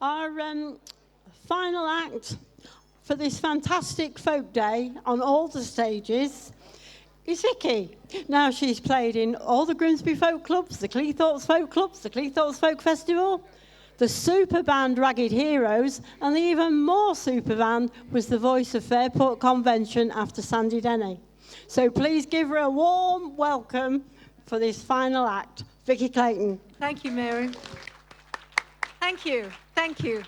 Our final act for this fantastic folk day on all the stages is Vikky. Now, she's played in all the Grimsby Folk Clubs, the Cleethorpes Folk Clubs, the Cleethorpes Folk Festival, the super band Ragged Heroes, and the even more super band was the voice of Fairport Convention after Sandy Denny. So please give her a warm welcome for this final act. Vikky Clayton. Thank you, Mary. Thank you. Thank you.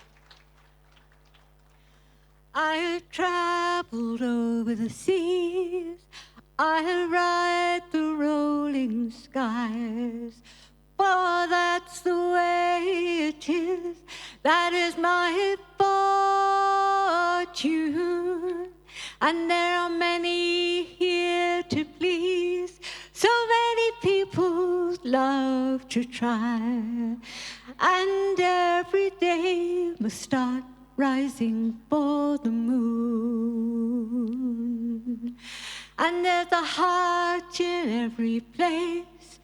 I have travelled over the seas. I have ride the rolling skies. For that's the way it is. That is my fortune. And there are many here to please. So many people love to try. And every day must start rising for the moon. And there's a heart in every place,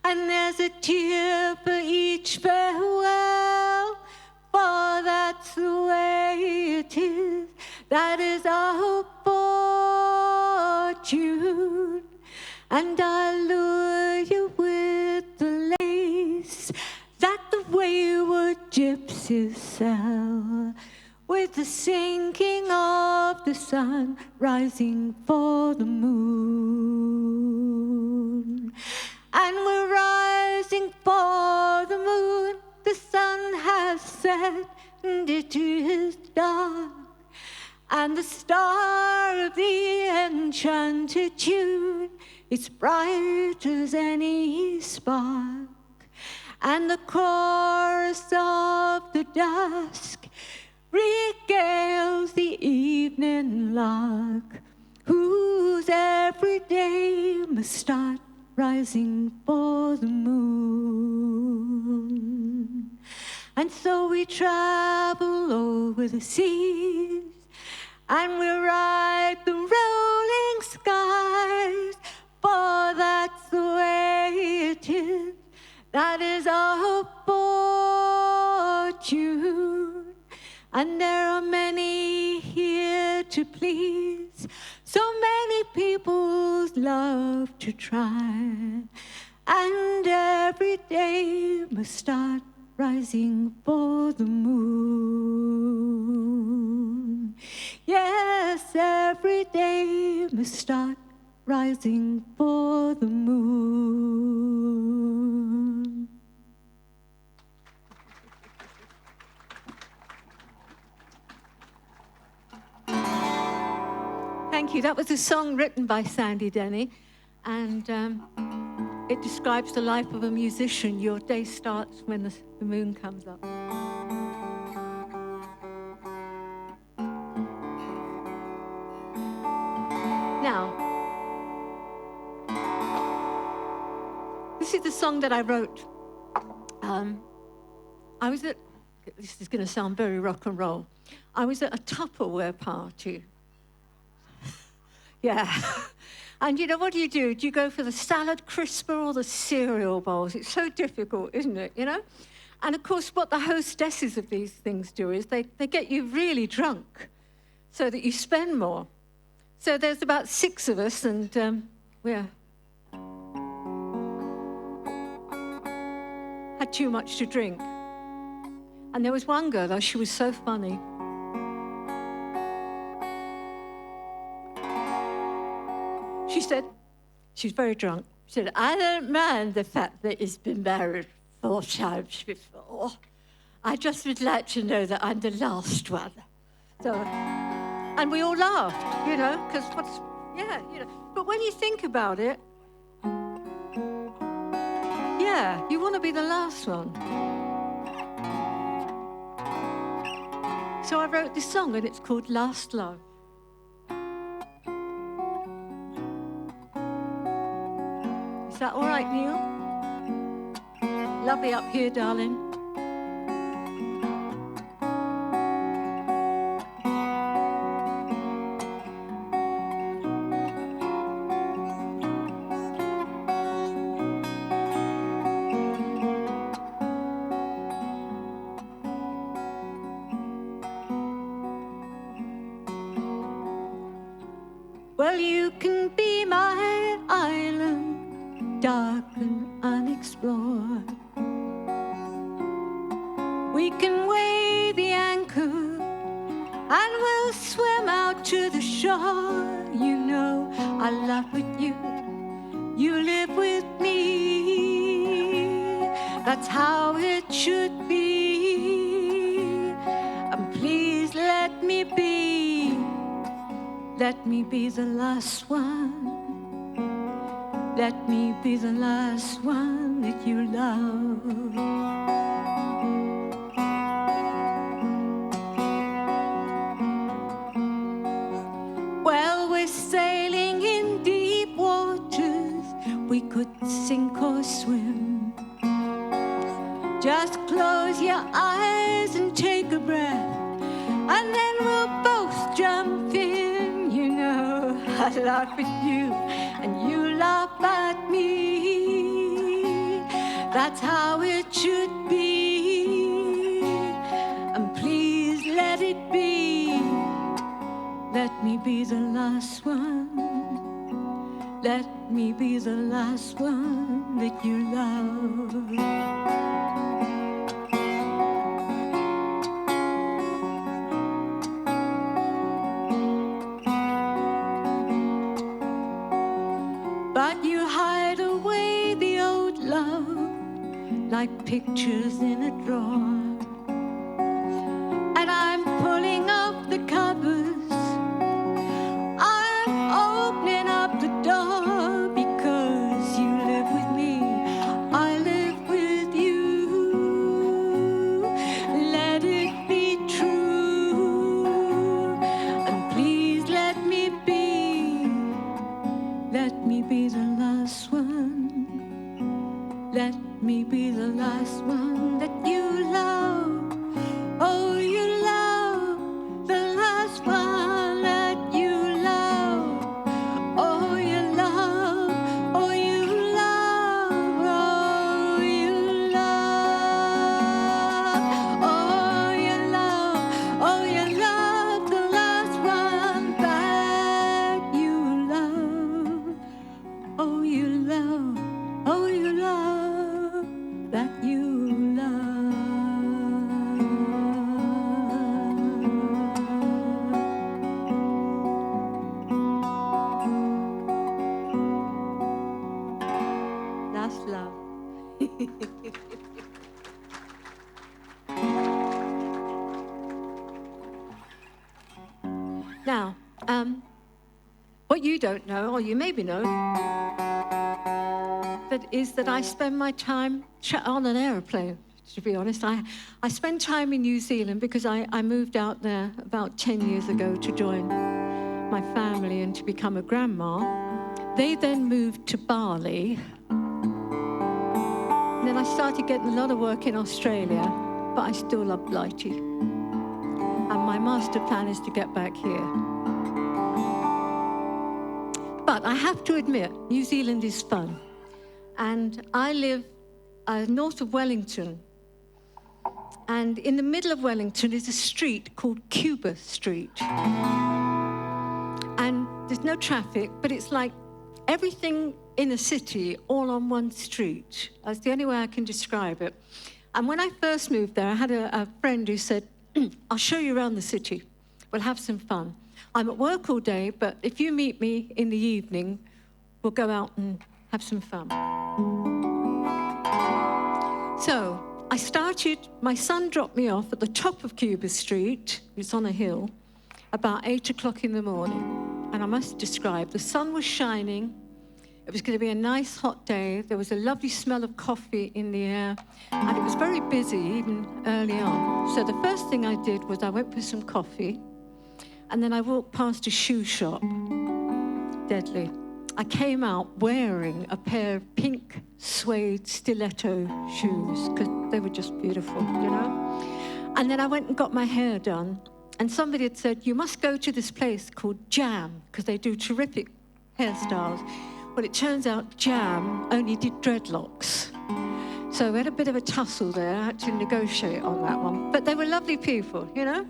and there's a tear for each farewell. For that's the way it is, that is our fortune. And I lure you with the lace that the wayward gypsies sell, with the sinking of the sun rising for the moon. And we're rising for the moon. The sun has set and it is dark, and the star of the enchanted tune is bright as any spark. And the chorus of the dusk regales the evening lark, whose every day must start rising for the moon. And so we travel over the seas, and we ride the rolling skies. For that's the way it is, that is our fortune. And there are many here to please. So many people love to try. And every day must start rising for the moon. Yes, every day must start rising for the moon. Thank you. That was a song written by Sandy Denny, and it describes the life of a musician. Your day starts when the moon comes up. Now, this is the song that I wrote. This is going to sound very rock and roll. I was at a Tupperware party. Yeah. And you know, what do? Do you go for the salad crisper or the cereal bowls? It's so difficult, isn't it, you know? And of course, what the hostesses of these things do is they get you really drunk so that you spend more. So there's about 6 of us, and we had too much to drink. And there was one girl, she was so funny. She said, she's very drunk. She said, I don't mind the fact that he's been married 4 times before. I just would like to know that I'm the last one. So, and we all laughed, you know, because But when you think about it, yeah, you want to be the last one. So I wrote this song, and it's called Last Love. Is that all right, Neil? Lovely up here, darling. Well, you can be my island, dark and unexplored. We can weigh the anchor and we'll swim out to the shore. You know I love with you, you live with me. That's how it should be. And please let me be the last one. Let me be the last one that you love. Well, we're sailing in deep waters. We could sink or swim. Just close your eyes and take a breath, and then we'll both jump in. You know I laugh at you and you laugh at me. That's how it should be. And please let it be. Let me be the last one. Let me be the last one that you love. But you hide away the old love like pictures in a drawer. And I'm pulling up the covers, I'm opening up the door, because you live with me, I live with you. Let it be true, and please let me be the last one. Let me be the last one that you love. Oh, you love the last one that you love. Oh, you love, oh, you love, oh, you love, oh, you love, oh, you love the last one that you love. Oh, you love, oh, you love that you love. That's love. Now, what you don't know, or you maybe know, is that I spend my time on an aeroplane, to be honest. I spend time in New Zealand because I moved out there about 10 years ago to join my family and to become a grandma. They then moved to Bali. And then I started getting a lot of work in Australia, but I still love Blighty. And my master plan is to get back here. But I have to admit, New Zealand is fun. And I live north of Wellington. And in the middle of Wellington is a street called Cuba Street. And there's no traffic, but it's like everything in a city all on one street. That's the only way I can describe it. And when I first moved there, I had a friend who said, I'll show you around the city. We'll have some fun. I'm at work all day, but if you meet me in the evening, we'll go out and have some fun. So my son dropped me off at the top of Cuba Street, it's on a hill, about 8 o'clock in the morning. And I must describe, the sun was shining, it was going to be a nice hot day, there was a lovely smell of coffee in the air, and it was very busy even early on. So the first thing I did was I went for some coffee, and then I walked past a shoe shop, deadly. I came out wearing a pair of pink suede stiletto shoes because they were just beautiful, you know? And then I went and got my hair done, and somebody had said, you must go to this place called Jam because they do terrific hairstyles. Well, it turns out Jam only did dreadlocks. So So we had a bit of a tussle there. I had to negotiate on that one. But they were lovely people, you know?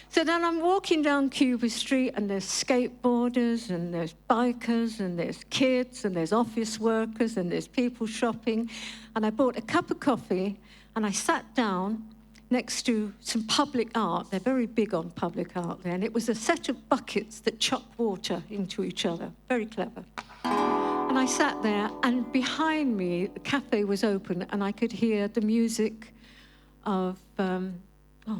So then I'm walking down Cuba Street, and there's skateboarders, and there's bikers, and there's kids, and there's office workers, and there's people shopping. And I bought a cup of coffee, and I sat down next to some public art. They're very big on public art there. And it was a set of buckets that chucked water into each other. Very clever. And I sat there, and behind me, the cafe was open, and I could hear the music of, oh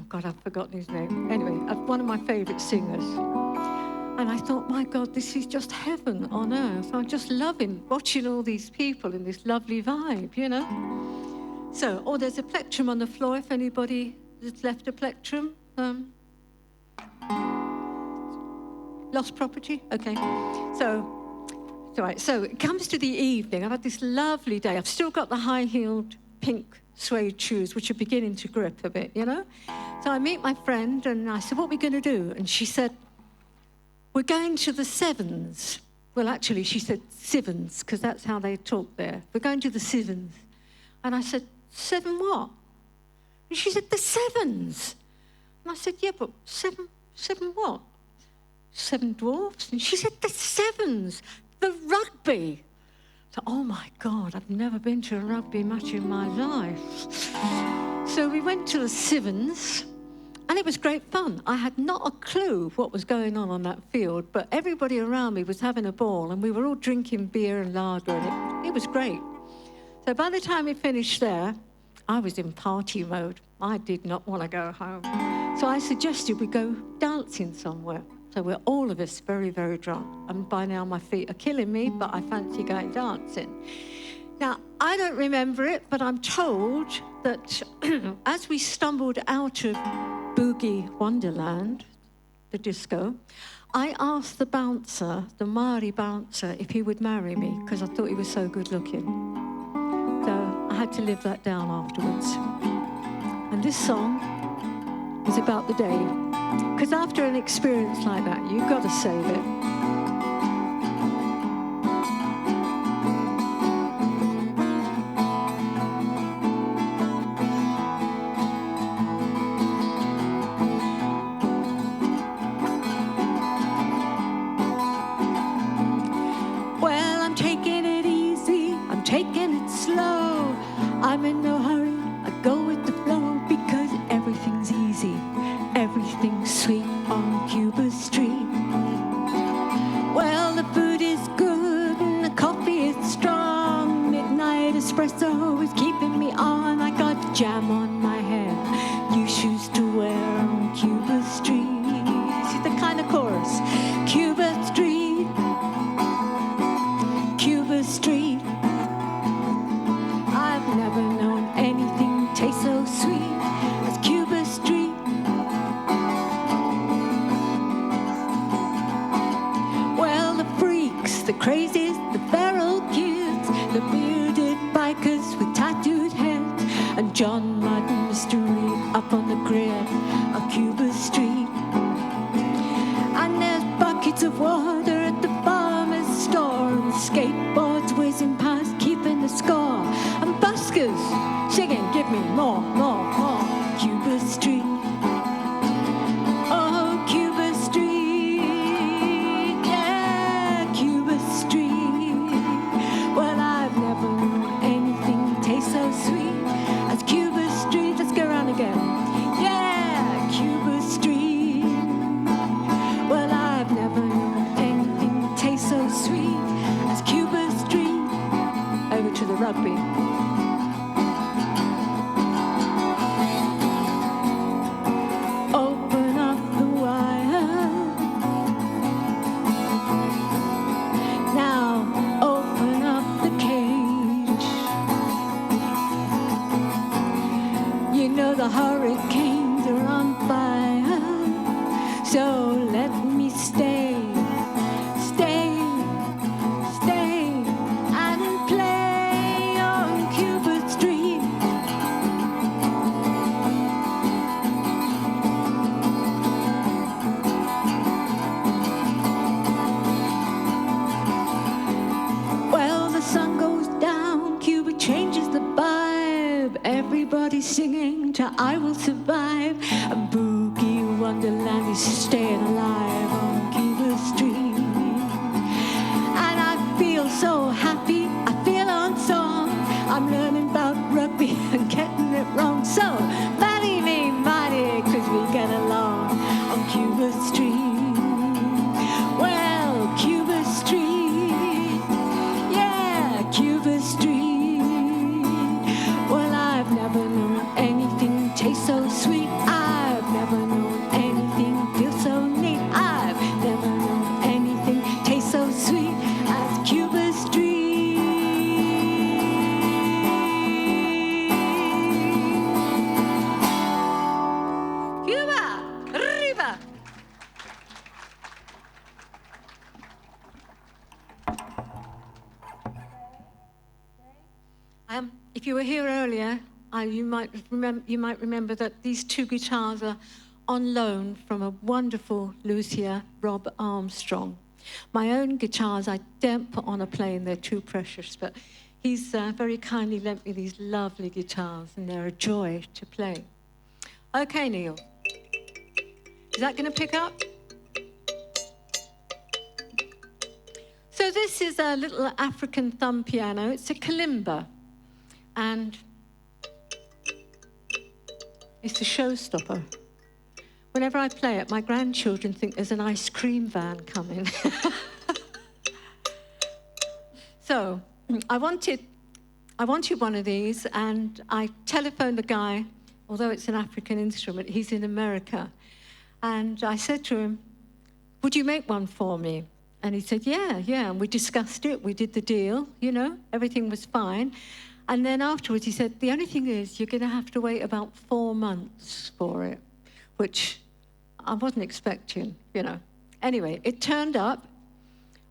God, I've forgotten his name. Anyway, one of my favorite singers. And I thought, my God, this is just heaven on earth. I'm just loving watching all these people in this lovely vibe, you know? So, oh, there's a plectrum on the floor, if anybody has left a plectrum. Lost property? Okay. So it comes to the evening. I've had this lovely day. I've still got the high-heeled pink suede shoes, which are beginning to grip a bit, you know? So I meet my friend, and I said, what are we going to do? And she said, we're going to the Sevens. Well, actually, she said Sivens, because that's how they talk there. We're going to the Sivens. And I said, seven what? And she said, the Sevens. And I said, yeah, but seven what? Seven dwarfs? And she said, the Sevens, the rugby. So, oh my God, I've never been to a rugby match in my life. So we went to the Sevens, and it was great fun. I had not a clue what was going on that field, but everybody around me was having a ball, and we were all drinking beer and lager, and it was great. So by the time we finished there, I was in party mode. I did not want to go home. So I suggested we go dancing somewhere. So we're all of us very, very drunk. And by now my feet are killing me, but I fancy going dancing. Now, I don't remember it, but I'm told that as we stumbled out of Boogie Wonderland, the disco, I asked the bouncer, the Maori bouncer, if he would marry me, because I thought he was so good looking. So I had to live that down afterwards. And this song is about the day. Because after an experience like that, you've got to save it. Well, I'm taking it easy, I'm taking it slow. I'm in no hurry, I go with the flow, because everything's easy. Everything's sweet on Cuba Street. Well, the food is good and the coffee is strong. Midnight espresso is keeping me on. I got jam on my hair, new shoes to wear on Cuba Street. See the kind of chorus? Cuba Street, Cuba Street. I've never known anything taste so sweet as Cuba Street. The crazies, the feral kids, the bearded bikers with tattooed heads, and John Madden mystery up on the grid of Cuba Street. And there's buckets of water at the farmer's store, and skateboards whizzing past, keeping the score, and buskers singing, give me more, more, more, Cuba Street. Rugby. Open up the wire. Now open up the cage. You know the hurricanes are on fire, so let me stay. everybody singing to I Will Survive. And Boogie Wonderland is staying alive on Cuba Street. And I feel so happy, I feel on song. I'm learning about rugby and getting it wrong. So, marry me, mighty, 'cause we get along on Cuba Street. Well, Cuba Street, yeah, Cuba Street. Well, I've never known anything taste so sweet. I've never known anything feel so neat. I've never known anything taste so sweet as Cuba Street. Cuba, arriba! If you were here earlier, you might remember that these two guitars are on loan from a wonderful luthier, Rob Armstrong. My own guitars I daren't put on a plane, they're too precious, but he's very kindly lent me these lovely guitars, and they're a joy to play. Okay, Neil. Is that going to pick up? So this is a little African thumb piano. It's a kalimba. And it's a showstopper. Whenever I play it, my grandchildren think there's an ice cream van coming. So I wanted one of these, and I telephoned the guy, although it's an African instrument, he's in America. And I said to him, would you make one for me? And he said, yeah. And we discussed it, we did the deal, everything was fine. And then afterwards he said, the only thing is you're going to have to wait about 4 months for it, which I wasn't expecting, Anyway, it turned up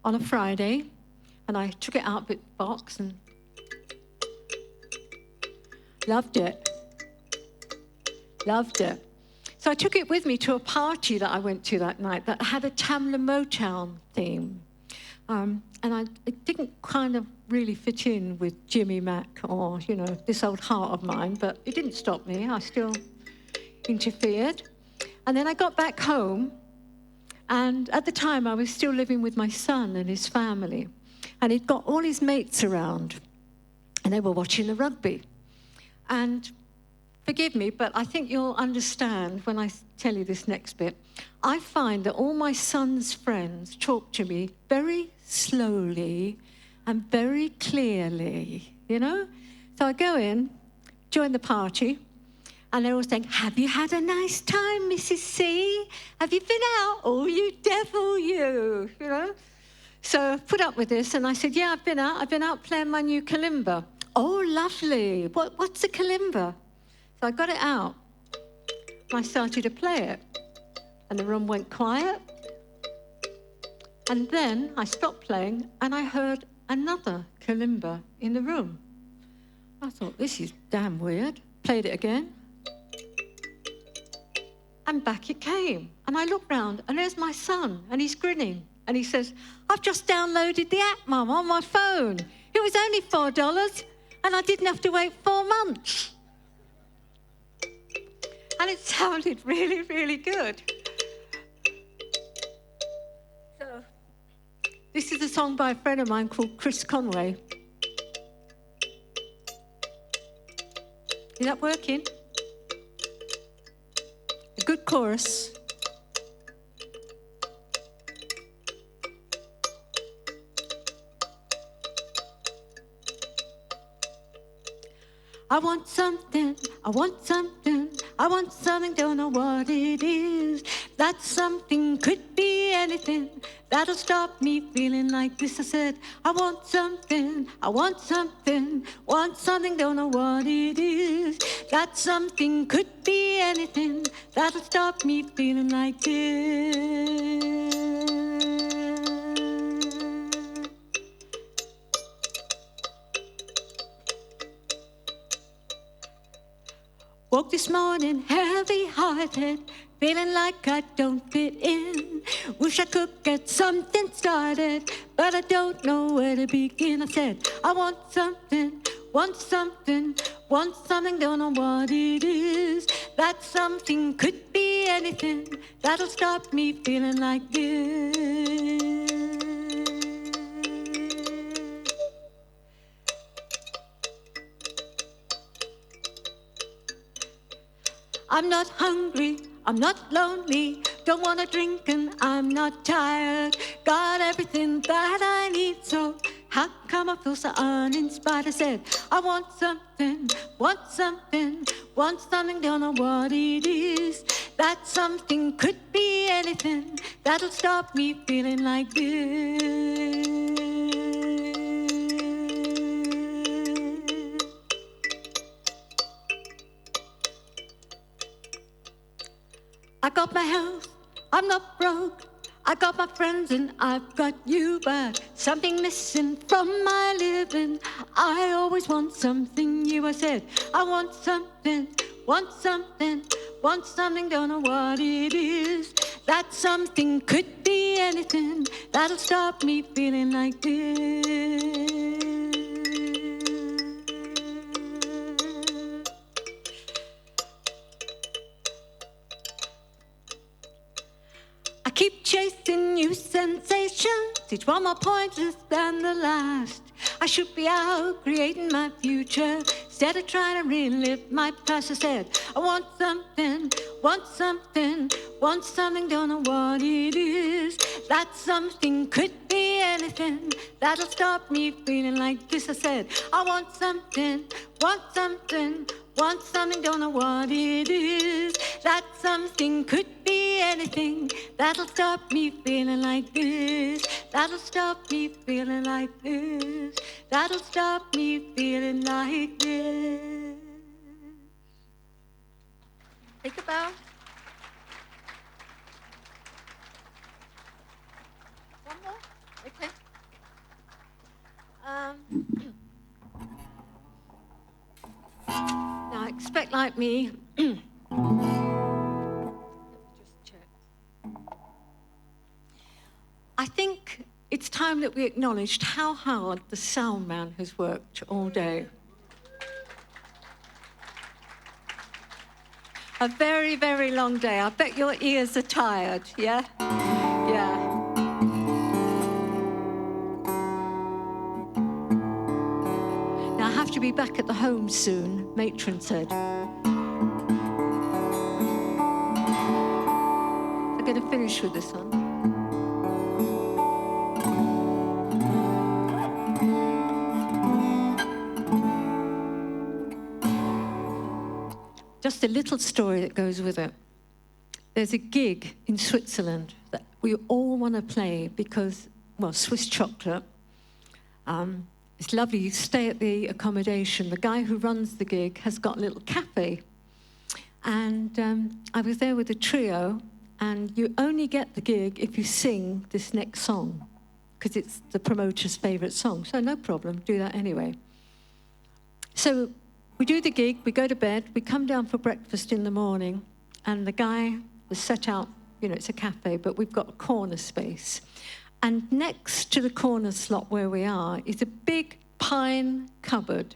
on a Friday, and I took it out of its box and loved it. So I took it with me to a party that I went to that night that had a Tamla Motown theme. And it didn't kind of really fit in with Jimmy Mac or, this old heart of mine, but it didn't stop me. I still interfered. And then I got back home, and at the time I was still living with my son and his family. And he'd got all his mates around, and they were watching the rugby. And forgive me, but I think you'll understand when I tell you this next bit. I find that all my son's friends talk to me very slowly and very clearly, So I go in, join the party, and they're all saying, have you had a nice time, Mrs. C? Have you been out? Oh, you devil, you, So I put up with this, and I said, yeah, I've been out playing my new kalimba. Oh, lovely. What's a kalimba? So I got it out, and I started to play it, and the room went quiet. And then I stopped playing, and I heard another kalimba in the room. I thought, this is damn weird. Played it again. And back it came. And I looked round, and there's my son, and he's grinning. And he says, I've just downloaded the app, Mum, on my phone. It was only $4, and I didn't have to wait 4 months. And it sounded really, really good. So, this is a song by a friend of mine called Chris Conway. Is that working? A good chorus. I want something, don't know what it is. That something could be anything that'll stop me feeling like this. I said, I want something, don't know what it is. That something could be anything that'll stop me feeling like this. Woke this morning heavy-hearted, feeling like I don't fit in. Wish I could get something started, but I don't know where to begin. I said, I want something, want something, don't know what it is. That something could be anything that'll stop me feeling like this. I'm not hungry, I'm not lonely, don't want to drink and I'm not tired. Got everything that I need, so how come I feel so uninspired? I said, I want something, don't know what it is. That something could be anything that'll stop me feeling like this. I got my health, I'm not broke. I got my friends and I've got you, but something missing from my living. I always want something new. I said, I want something, don't know what it is. That something could be anything that'll stop me feeling like this. I keep chasing new sensations, each one more pointless than the last. I should be out creating my future instead of trying to relive my past. I said, I want something, don't know what it is. That something could be anything that'll stop me feeling like this. I said, I want something, don't know what it is. That something could be anything that'll stop me feeling like this. That'll stop me feeling like this. That'll stop me feeling like this. Take a bow. One more? Okay. Now, expect like me. Let me just check. I think it's time that we acknowledged how hard the sound man has worked all day. A very, very long day. I bet your ears are tired, yeah? Yeah. Now, I have to be back at the home soon, matron said. I'm going to finish with this one. Just a little story that goes with it. There's a gig in Switzerland that we all want to play because, well, Swiss chocolate. It's lovely. You stay at the accommodation. The guy who runs the gig has got a little cafe. And I was there with a trio, and you only get the gig if you sing this next song, because it's the promoter's favourite song. So no problem, do that anyway. So we do the gig, we go to bed, we come down for breakfast in the morning, and the guy was set out, it's a cafe, but we've got a corner space. And next to the corner slot where we are is a big pine cupboard,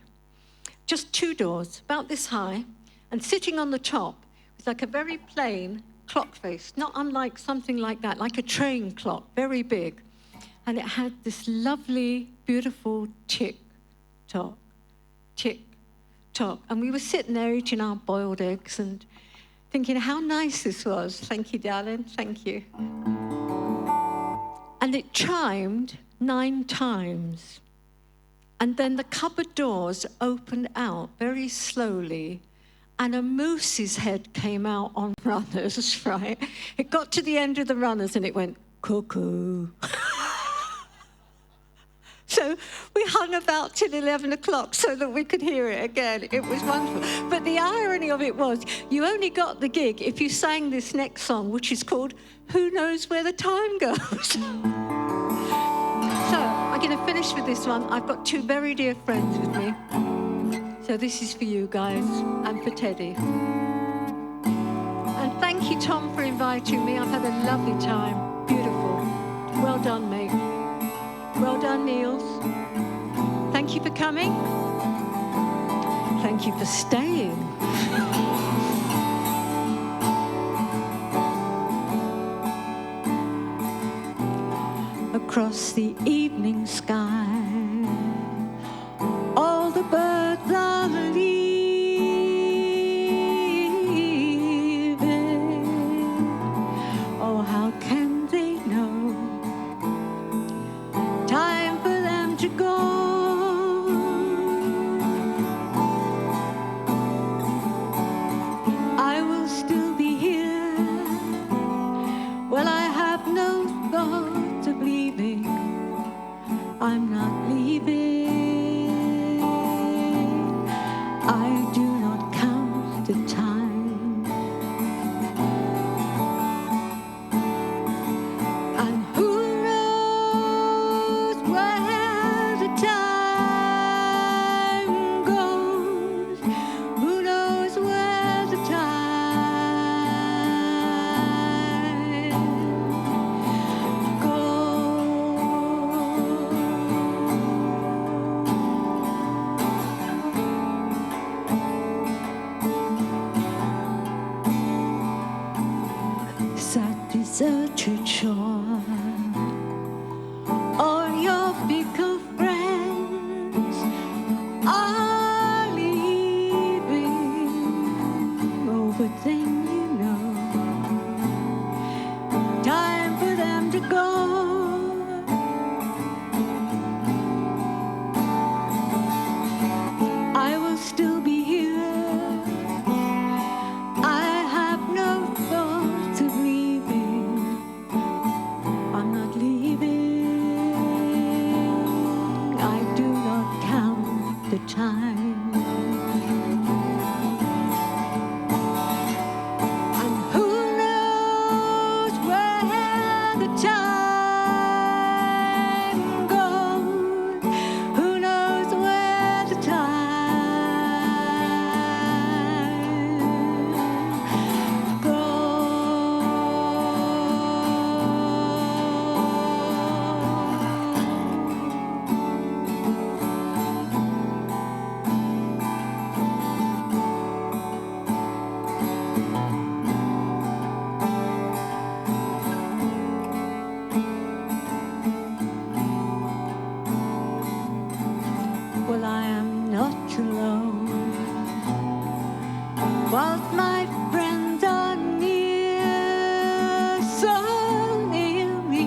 just 2 doors, about this high, and sitting on the top was like a very plain clock face, not unlike something like that, like a train clock, very big. And it had this lovely, beautiful tick-tock, tick-tock. And we were sitting there eating our boiled eggs and thinking how nice this was. Thank you, darling, thank you. And it chimed 9 times. And then the cupboard doors opened out very slowly, and a moose's head came out on runners, right? It got to the end of the runners and it went, cuckoo. So we hung about till 11 o'clock so that we could hear it again. It was wonderful. But the irony of it was, you only got the gig if you sang this next song, which is called Who Knows Where the Time Goes? So I'm going to finish with this one. I've got 2 very dear friends with me. So this is for you guys and for Teddy. And thank you, Tom, for inviting me. I've had a lovely time. Beautiful. Well done, mate. Well done, Niels. Thank you for coming. Thank you for staying. Across the evening sky, all the birds are leaving. Oh, how can they know? Time for them to go. I will still be here. Well, I have no thought of leaving. I'm not leaving. I do not count the time. And who knows where the time goes? Who knows where the time goes? That deserted shore, all your fickle friends are leaving. Oh, but then you know, time for them to go. I will still be here. I have no thought of leaving. I'm not leaving. I do not count the time. And who knows where the time goes? Who knows where the time Well, I am not alone. Whilst my friends are near, so near me,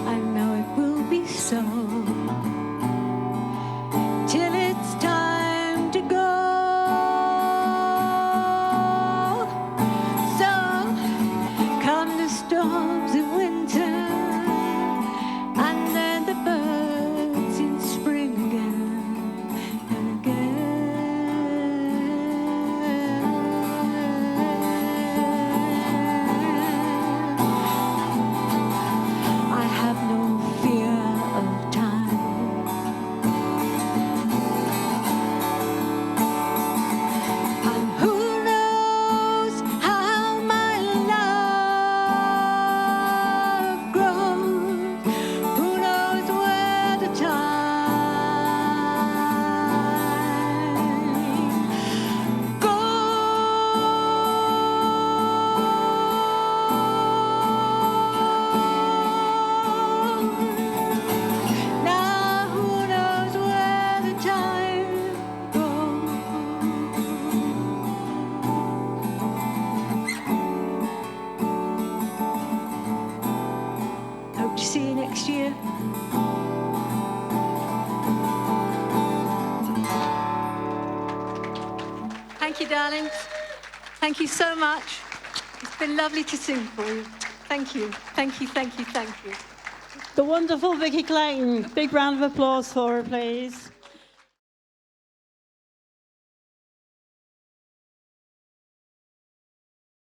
I know it will be so till it's time to go. So come the storms of winter, and then the birds in spring again and again. I have no fear of time. And who knows how my love grows? Who knows where the time goes? Now who knows where the time goes? Hope to see you next year. Thank you, darlings. Thank you so much. It's been lovely to sing for you. Thank you. Thank you, thank you, thank you. The wonderful Vikky Clayton. Big round of applause for her, please.